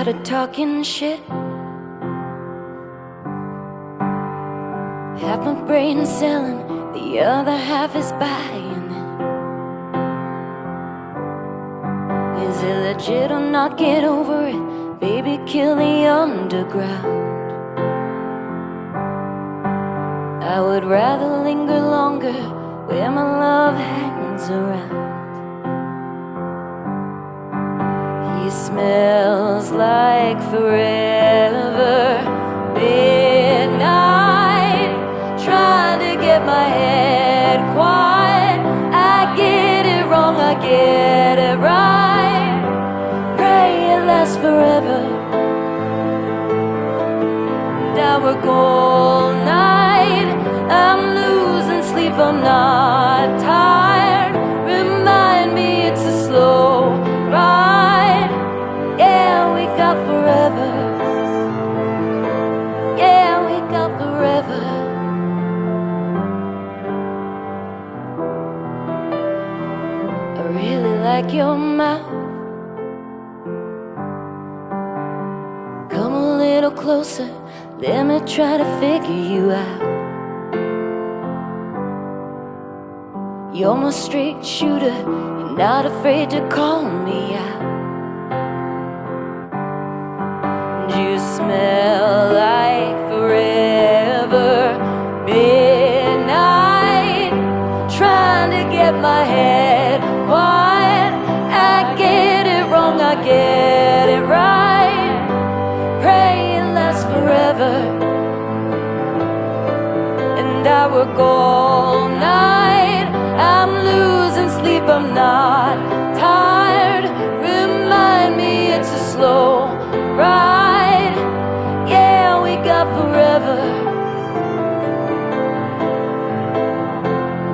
started talking shit. Half my brain selling, the other half is buying it. Is it legit or not? Get over it. Baby, kill the underground. I would rather linger longer where my love hangs around. He smells like forever. Midnight, trying to get my head quiet. I get it wrong, I get it right. Pray it lasts forever. And I work all night. I'm losing sleep, I'm not tired. Remind me it's a slow ride. Yeah, we got forever. Yeah, we got forever. I really like your mouth. Come a little closer, let me try to figure you out. You're my straight shooter, you're not afraid to call me out. And you smell like forever. Midnight, trying to get my head quiet. I get it wrong, I get it right. Pray it lasts forever. And I work all night. I'm losing sleep, I'm not tired. Remind me it's a slow ride. Yeah, we got forever.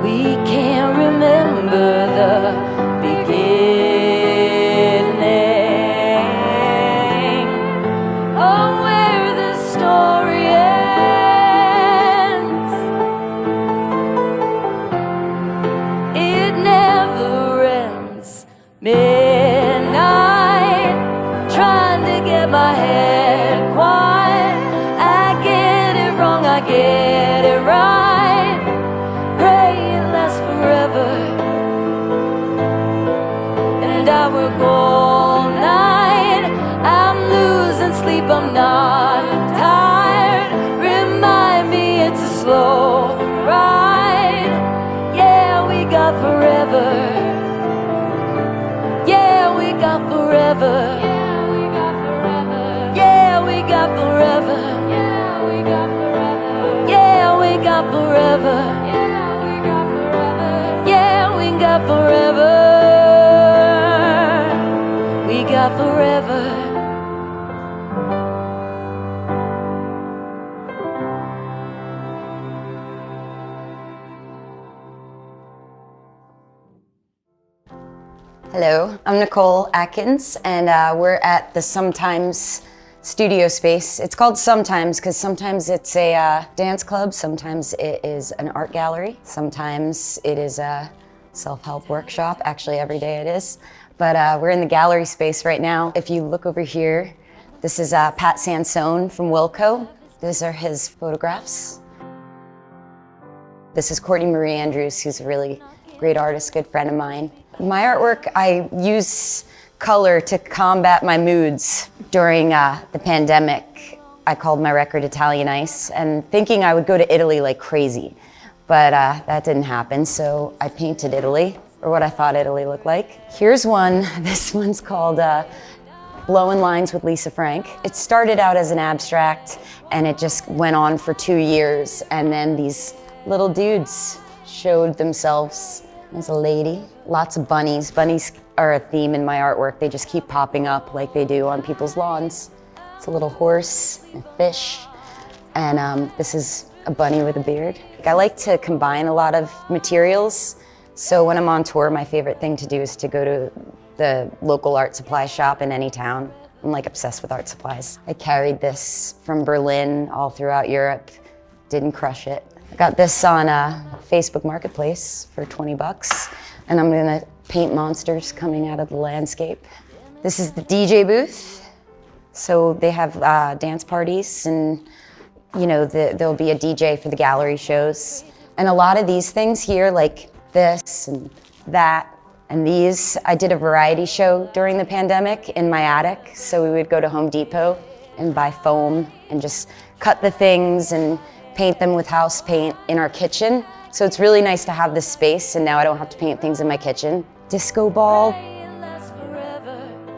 We can't remember the beginning, or where the story ends. It never ends. Midnight, trying to get my head quiet. I get it wrong, I get it right. Pray it lasts forever. And I work all night. I'm losing sleep, I'm not tired. Remind me it's a slow ride. Yeah, we got forever. Yeah, we got forever. Yeah, we got forever. Yeah, we got forever. Yeah, we got forever. Yeah, we got forever. We got forever. Hello, I'm Nicole Atkins, and we're at the Sometimes studio space. It's called Sometimes because sometimes it's a dance club, sometimes it is an art gallery, sometimes it is a self-help workshop. Actually, every day it is. But we're in the gallery space right now. If you look over here, this is Pat Sansone from Wilco. These are his photographs. This is Courtney Marie Andrews, who's a really great artist, good friend of mine. My artwork, I use color to combat my moods. During the pandemic, I called my record Italian Ice, and thinking I would go to Italy like crazy. But that didn't happen, so I painted Italy, or what I thought Italy looked like. Here's one. This one's called Blowing Lines with Lisa Frank. It started out as an abstract, and it just went on for 2 years, and then these little dudes showed themselves. There's a lady, lots of bunnies. Bunnies are a theme in my artwork. They just keep popping up like they do on people's lawns. It's a little horse, a fish, and this is a bunny with a beard. I like to combine a lot of materials. So when I'm on tour, my favorite thing to do is to go to the local art supply shop in any town. I'm like obsessed with art supplies. I carried this from Berlin all throughout Europe, didn't crush it. I got this on Facebook Marketplace for 20 bucks, and I'm gonna paint monsters coming out of the landscape. This is the DJ booth. So they have dance parties, and there'll be a DJ for the gallery shows. And a lot of these things here, like this and that and these, I did a variety show during the pandemic in my attic. So we would go to Home Depot and buy foam and just cut the things and paint them with house paint in our kitchen. So it's really nice to have this space, and now I don't have to paint things in my kitchen. Disco ball.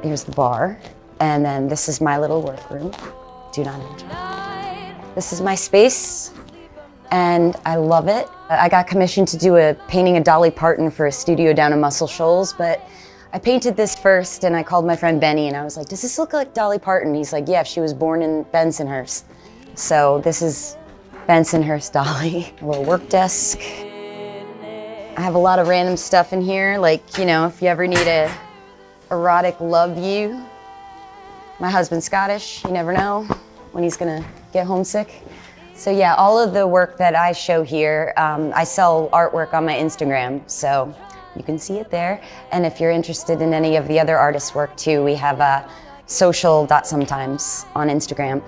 Here's the bar. And then this is my little workroom. Do not enter. This is my space, and I love it. I got commissioned to do a painting of Dolly Parton for a studio down in Muscle Shoals, but I painted this first, and I called my friend Benny, and I was like, does this look like Dolly Parton? He's like, yeah, she was born in Bensonhurst. So this is Bensonhurst Dolly. A little work desk. I have a lot of random stuff in here, like, if you ever need a erotic love view. My husband's Scottish, you never know when he's gonna get homesick. So yeah, all of the work that I show here, I sell artwork on my Instagram, so you can see it there. And if you're interested in any of the other artists' work too, we have a social.sometimes on Instagram.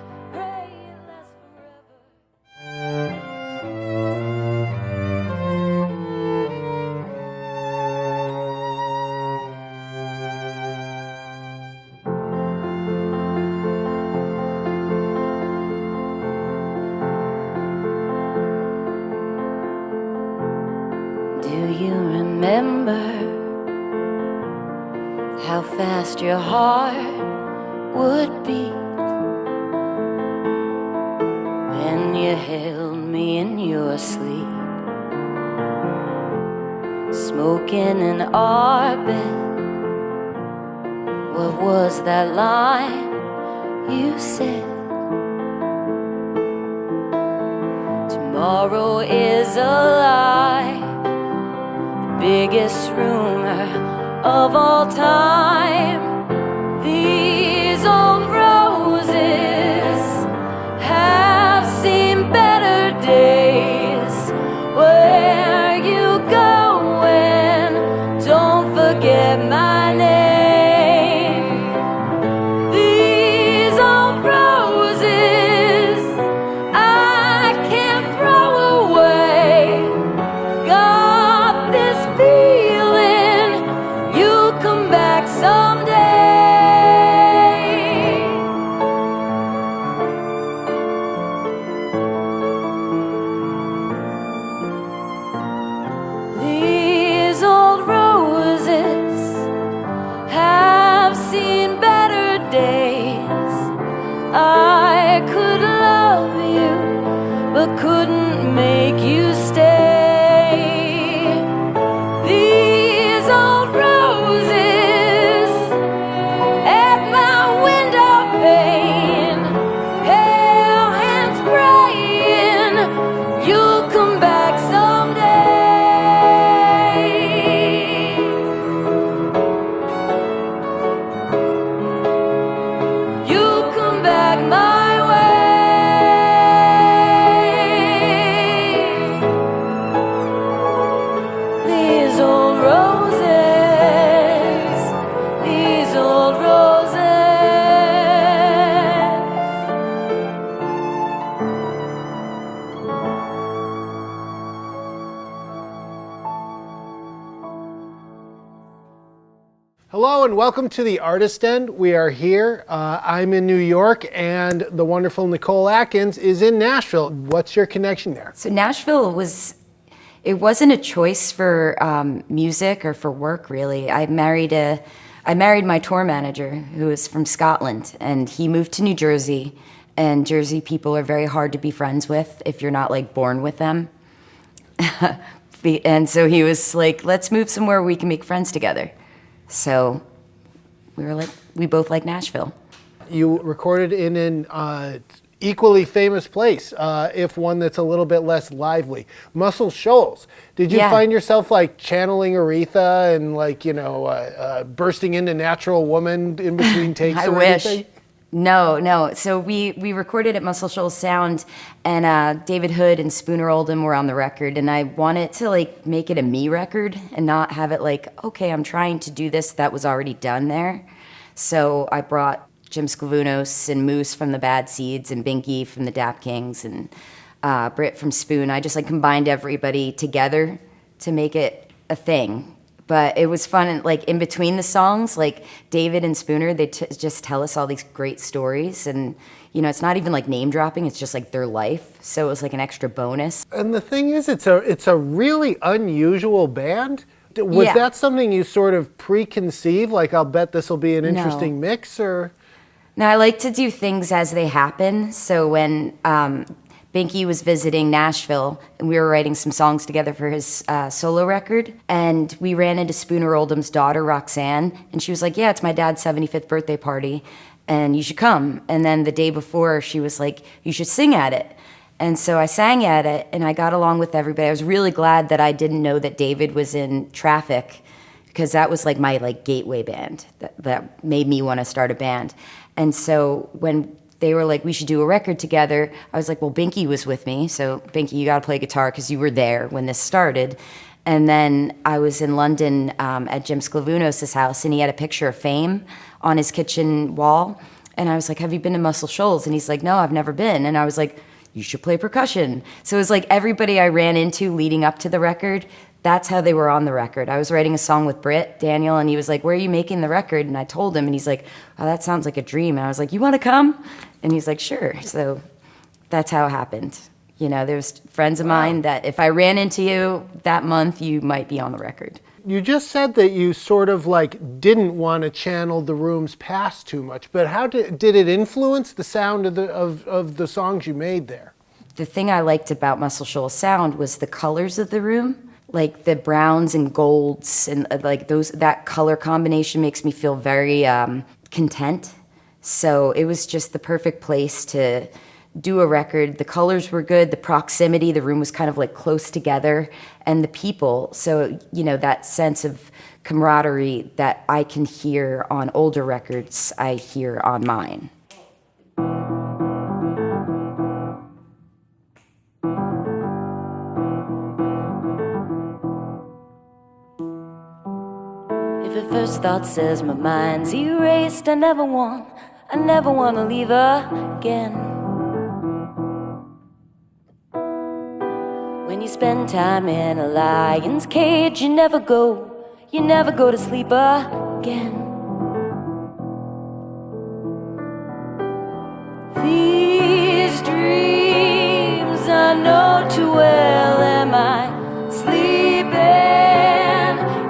Do you remember how fast your heart would beat when you held me in your sleep, smoking in our bed? What was that line you said? Tomorrow is a lie, biggest rumor of all time. These old roses have seen better days. Where you going? Don't forget my name. These old roses I can't throw away. Got this feeling you'll come back someday. These old roses have seen better days. I could love you, but couldn't make you stay. These old roses at my window pane, pale hands praying you'll come back someday. You'll come back my way. These old roses, these old roses. Hello and welcome to the Artist End. We are here. I'm in New York, and the wonderful Nicole Atkins is in Nashville. What's your connection there? So Nashville wasn't a choice for music or for work, really. I married my tour manager, who is from Scotland, and he moved to New Jersey, and Jersey people are very hard to be friends with if you're not like born with them. And so he was like, let's move somewhere we can make friends together. So we were like, we both like Nashville. You recorded in an equally famous place, if one that's a little bit less lively, Muscle Shoals. Did you find yourself like channeling Aretha and like, bursting into Natural Woman in between takes I or wish. anything? No. So we recorded at Muscle Shoals Sound, and David Hood and Spooner Oldham were on the record, and I wanted to like make it a me record and not have it like, okay, I'm trying to do this that was already done there. So I brought Jim Sclavunos and Moose from the Bad Seeds and Binky from the Dap Kings and Britt from Spoon. I just like combined everybody together to make it a thing. But it was fun, and like in between the songs, like David and Spooner, they just tell us all these great stories, and you know, it's not even like name dropping; it's just like their life. So it was like an extra bonus. And the thing is, it's a really unusual band. Was that something you sort of preconceived? Like, I'll bet this will be an interesting mix, or? No, I like to do things as they happen. So when Binky was visiting Nashville, and we were writing some songs together for his solo record, and we ran into Spooner Oldham's daughter, Roxanne, and she was like, yeah, it's my dad's 75th birthday party, and you should come. And then the day before, she was like, you should sing at it. And so I sang at it, and I got along with everybody. I was really glad that I didn't know that David was in Traffic, because that was like my like gateway band that made me want to start a band. And so when they were like, we should do a record together, I was like, well, Binky was with me, so Binky, you got to play guitar because you were there when this started. And then I was in London at Jim Sclavunos' house, and he had a picture of Fame on his kitchen wall. And I was like, have you been to Muscle Shoals? And he's like, no, I've never been. And I was like, you should play percussion. So it was like everybody I ran into leading up to the record, that's how they were on the record. I was writing a song with Britt, Daniel, and he was like, where are you making the record? And I told him, and he's like, oh, that sounds like a dream. And I was like, you want to come? And he's like, sure. So that's how it happened. You know, there's friends of mine that if I ran into you that month, you might be on the record. You just said that you sort of like didn't want to channel the room's past too much, but how did it influence the sound of the songs you made there? The thing I liked about Muscle Shoals sound was the colors of the room. Like the browns and golds and like that color combination makes me feel very content. So it was just the perfect place to do a record. The colors were good, the proximity, the room was kind of like close together, and the people. So, you know, that sense of camaraderie that I can hear on older records, I hear on mine. The first thought says my mind's erased. I never want to leave again. When you spend time in a lion's cage, you never go to sleep again. These dreams I know too well. Am I sleeping?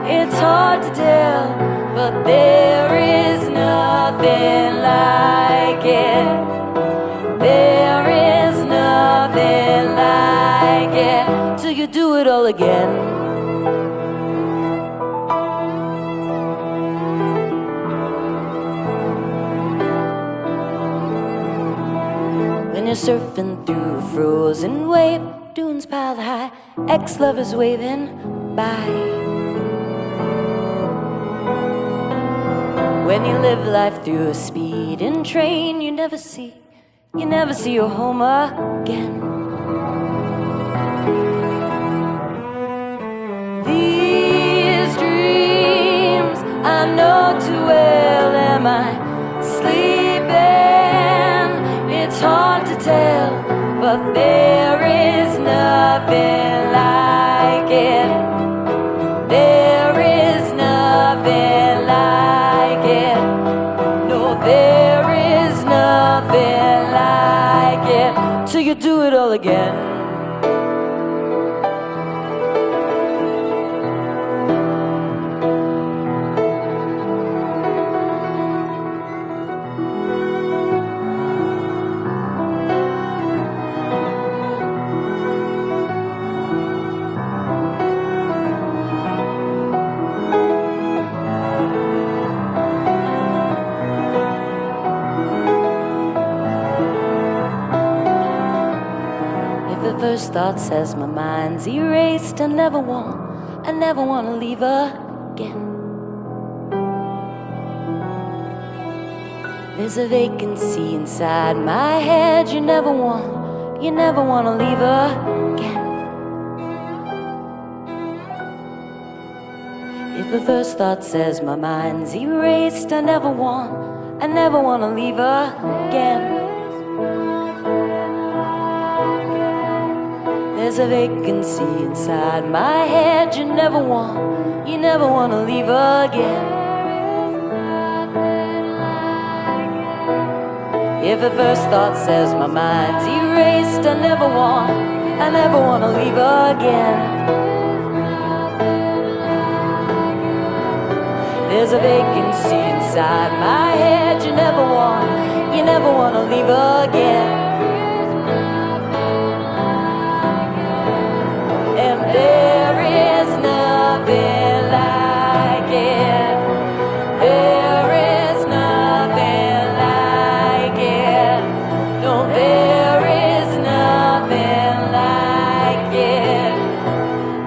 It's hard to tell, but there is nothing like it. There is nothing like it till you do it all again. When you're surfing through a frozen wave, dunes piled high, ex-lovers waving bye. When you live life through a speeding train, you never see your home again. These dreams I know too well. Am I sleeping? It's hard to tell, but there is nothing like it. There is nothing like it. No, there is nothing like it till you do it all again. First thought says my mind's erased. I never want to leave again. There's a vacancy inside my head. You never want to leave again. If the first thought says my mind's erased, I never want to leave again. There's a vacancy inside my head you never want to leave again. If the first thought says my mind's erased, I never want to leave again. There's a vacancy inside my head you never want to leave again. And there is nothing like it. There is nothing like it. No, there is nothing like it.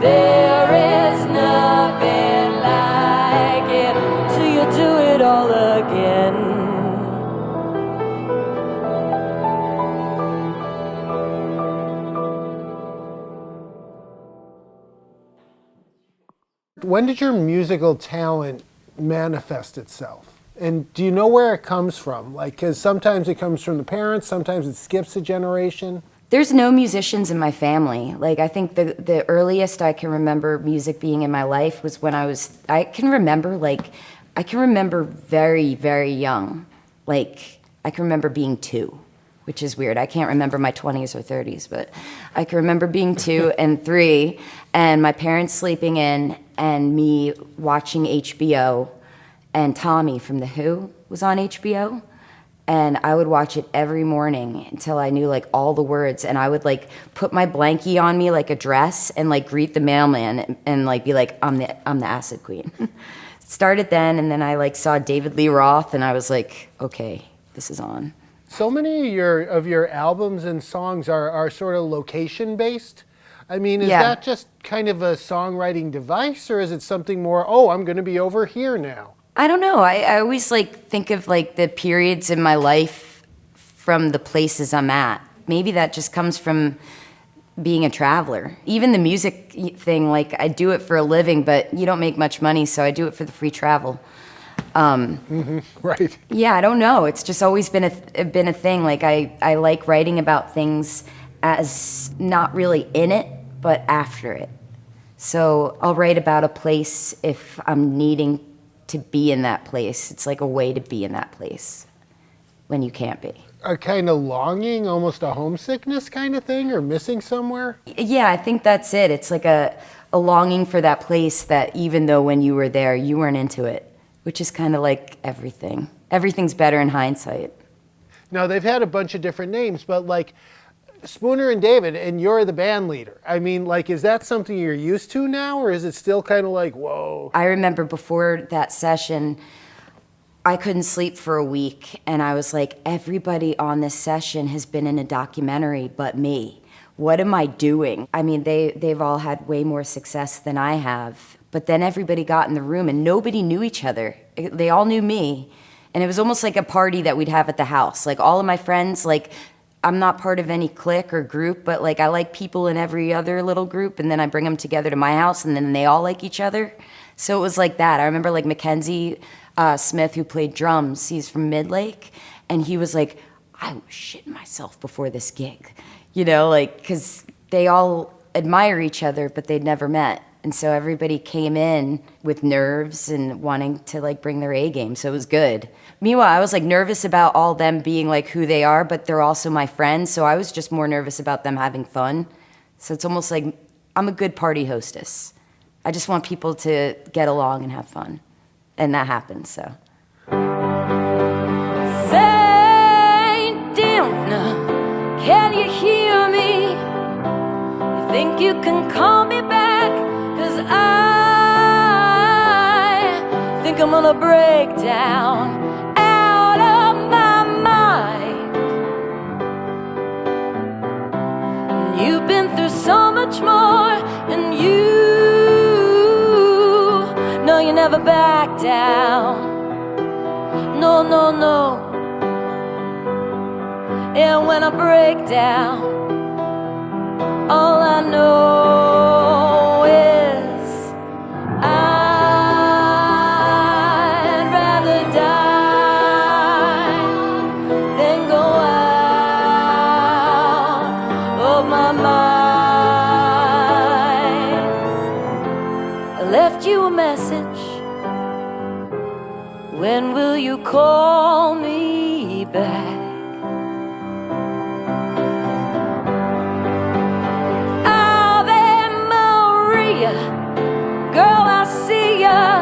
There is nothing like it till you do it all again. When did your musical talent manifest itself? And do you know where it comes from? Like, because sometimes it comes from the parents, sometimes it skips a generation. There's no musicians in my family. Like, I think the earliest I can remember music being in my life was when I can remember very, very young. Like, I can remember being 2, which is weird. I can't remember my 20s or 30s, but I can remember being 2 and 3, and my parents sleeping in, and me watching HBO, and Tommy from The Who was on HBO, and I would watch it every morning until I knew like all the words, and I would like put my blankie on me like a dress and like greet the mailman and like be like, I'm the acid queen. It started then, and then I like saw David Lee Roth, and I was like, okay, this is on. So many of your albums and songs are sort of location based. I mean, is that just kind of a songwriting device, or is it something more, oh, I'm going to be over here now? I don't know. I always like think of like the periods in my life from the places I'm at. Maybe that just comes from being a traveler. Even the music thing, like I do it for a living, but you don't make much money, so I do it for the free travel. Right. Yeah, I don't know. It's just always been a thing. Like I like writing about things as not really in it, but after it. So I'll write about a place if I'm needing to be in that place. It's like a way to be in that place when you can't be. A kind of longing, almost a homesickness kind of thing, or missing somewhere? Yeah, I think that's it. It's like a longing for that place that even though when you were there, you weren't into it, which is kind of like everything. Everything's better in hindsight. Now, they've had a bunch of different names, but like Spooner and David, and you're the band leader. I mean, like, is that something you're used to now, or is it still kind of like, whoa? I remember before that session, I couldn't sleep for a week, and I was like, everybody on this session has been in a documentary but me. What am I doing? I mean, they've all had way more success than I have, but then everybody got in the room, and nobody knew each other. They all knew me, and it was almost like a party that we'd have at the house. Like, all of my friends, like, I'm not part of any clique or group, but like I like people in every other little group, and then I bring them together to my house, and then they all like each other. So it was like that. I remember like Mackenzie Smith, who played drums, he's from Midlake, and he was like, I was shitting myself before this gig, you know, like, because they all admire each other, but they'd never met. And so everybody came in with nerves and wanting to like bring their A game, so it was good. Meanwhile, I was like nervous about all them being like who they are, but they're also my friends, so I was just more nervous about them having fun. So it's almost like I'm a good party hostess. I just want people to get along and have fun, and that happens, so. Saint Dimna, can you hear me? You think you can call me back? 'Cause I think I'm gonna break down out of my mind. And you've been through so much more, and you know you never back down. No, no, no. And when I break down, all I know is I When will you call me back? Ave Maria, girl, I see ya.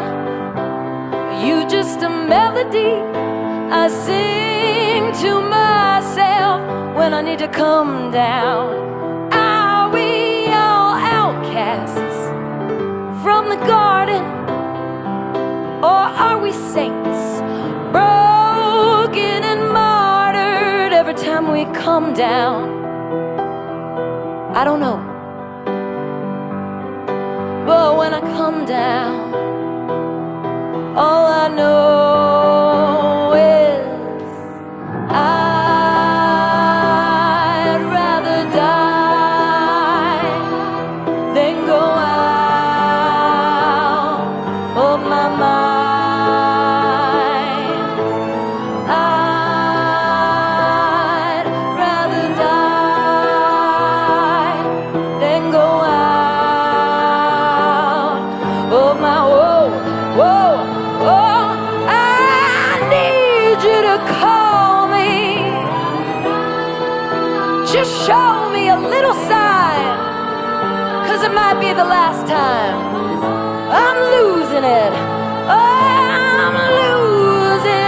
You just a melody I sing to myself when I need to come down. Are we all outcasts from the garden? Or are we saints, broken and martyred every time we come down? I don't know. But when I come down, all I know is I'd rather die than go out of my mind. I'd rather die than go out of my whoa. I need you to call me. Just show me a little sign, 'cause it might be the last time. I'm losing it. I'm losing it.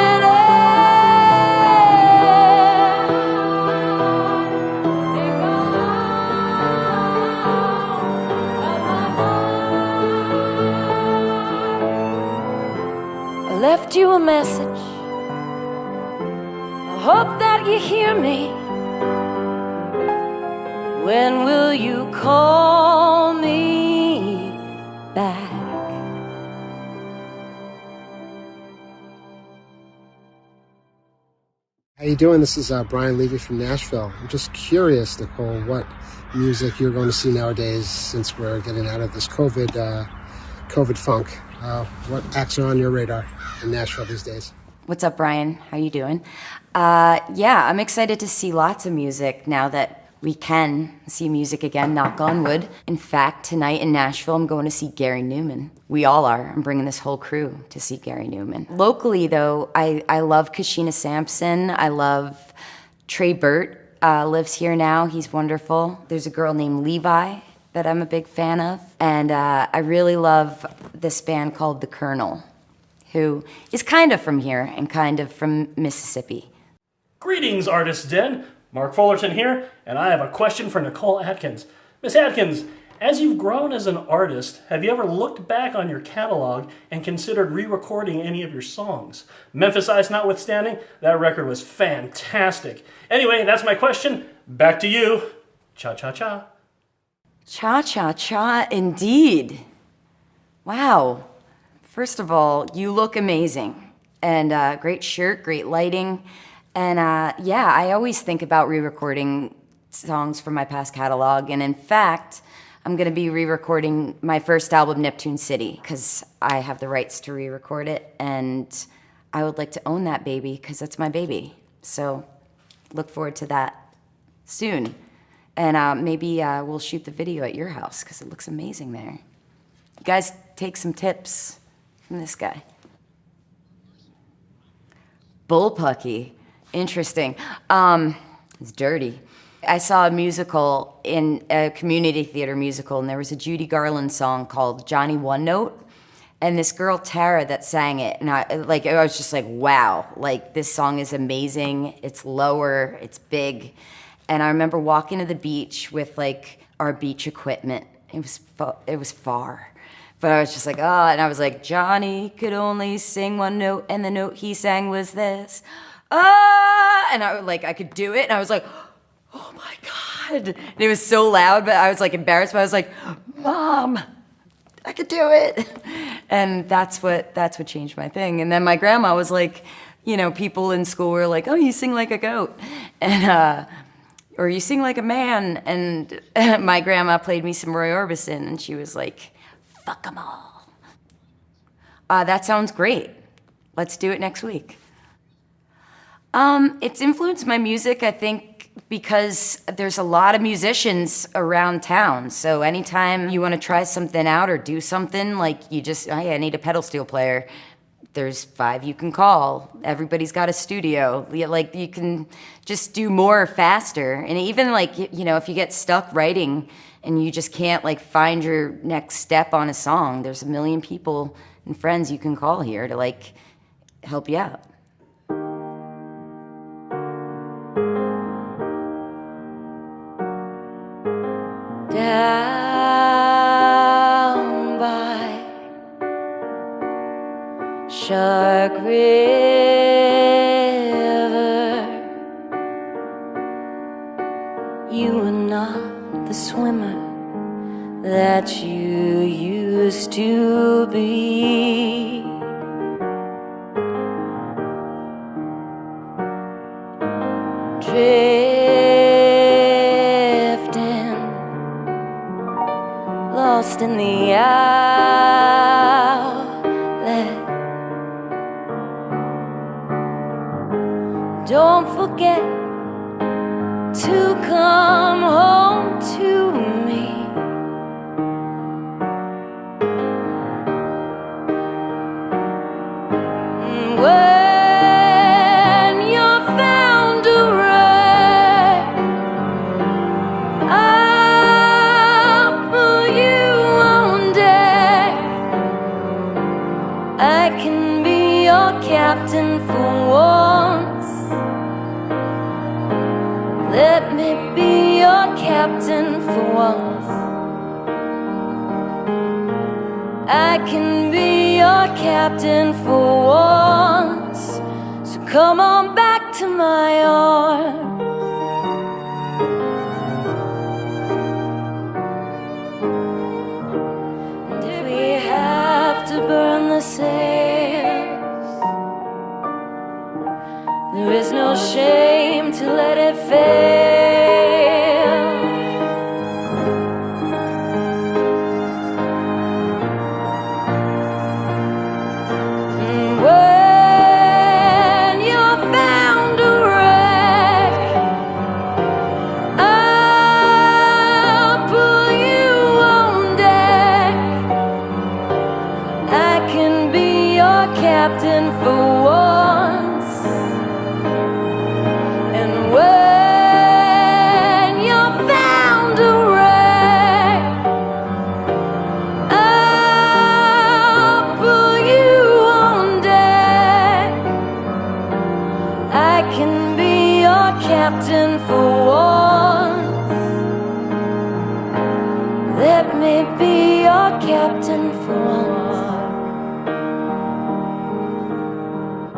I left you a message. I hope that you hear me. When will you call me back? How you doing? This is Brian Levy from Nashville. I'm just curious, Nicole, what music you're going to see nowadays since we're getting out of this COVID funk. What acts are on your radar in Nashville these days? What's up, Brian? How you doing? Yeah, I'm excited to see lots of music now that we can see music again, knock on wood. In fact, tonight in Nashville, I'm going to see Gary Newman. We all are. I'm bringing this whole crew to see Gary Newman. Locally, though, I love Kashina Sampson. I love Trey Burt, lives here now. He's wonderful. There's a girl named Levi that I'm a big fan of. And I really love this band called The Colonel, who is kind of from here and kind of from Mississippi. Greetings, Artist Den. Mark Fullerton here, and I have a question for Nicole Atkins. Miss Atkins, as you've grown as an artist, have you ever looked back on your catalog and considered re-recording any of your songs? Memphis Ice notwithstanding, that record was fantastic. Anyway, that's my question. Back to you. Cha-cha-cha. Cha-cha-cha, indeed. Wow. First of all, you look amazing. And great shirt, great lighting. And yeah, I always think about re-recording songs from my past catalog. And in fact, I'm going to be re-recording my first album, Neptune City, because I have the rights to re-record it. And I would like to own that baby, because that's my baby. So look forward to that soon. And maybe we'll shoot the video at your house, because it looks amazing there. You guys take some tips from this guy. Bullpucky. Interesting. It's dirty. I saw a musical in a community theater musical, and there was a Judy Garland song called Johnny One Note, and this girl Tara that sang it, and I was just like, wow, like this song is amazing. It's lower, it's big, and I remember walking to the beach with like our beach equipment. It was far. But I was just like, oh, and I was like, Johnny could only sing one note, and the note he sang was this. And I could do it, and I was like, oh my God. And it was so loud, but I was like embarrassed, but I was like, Mom, I could do it. And that's what changed my thing. And then my grandma was like, you know, people in school were like, oh, you sing like a goat. And, or you sing like a man. And my grandma played me some Roy Orbison, and she was like, fuck them all. That sounds great. Let's do it next week. It's influenced my music, I think, because there's a lot of musicians around town. So anytime you want to try something out or do something, like you just, oh yeah, I need a pedal steel player, there's 5 you can call. Everybody's got a studio. Like, you can just do more faster. And even like, you know, if you get stuck writing and you just can't like find your next step on a song, there's a million people and friends you can call here to like help you out. Down by Shark River, you are not the swimmer that you used to be. Drifting, lost in the outlet. Don't forget to come home to me. When you're found a wreck, I'll put you on deck. I can be your captain for once. Let me be your captain for once. I can be your captain for once. So come on back to my arms. And if we have to burn the sails, there is no shame to let it fail. When you're found a wreck, I'll put you on deck. I can be your captain for once. And when you're found a wreck, I'll put you on deck. I can be your captain for once. Let me be your captain for once.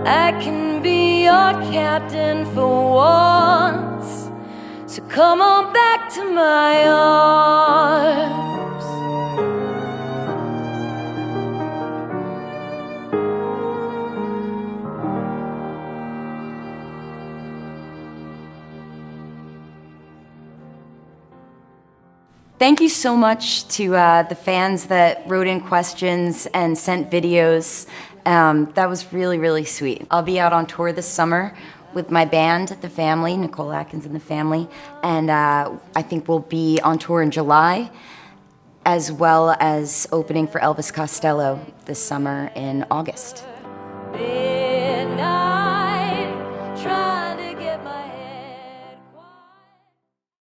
I can be your captain for once. So come on back to my arms. Thank you so much to the fans that wrote in questions and sent videos. That was really, really sweet. I'll be out on tour this summer with my band, The Family, Nicole Atkins and The Family, and I think we'll be on tour in July, as well as opening for Elvis Costello this summer in August. Midnight.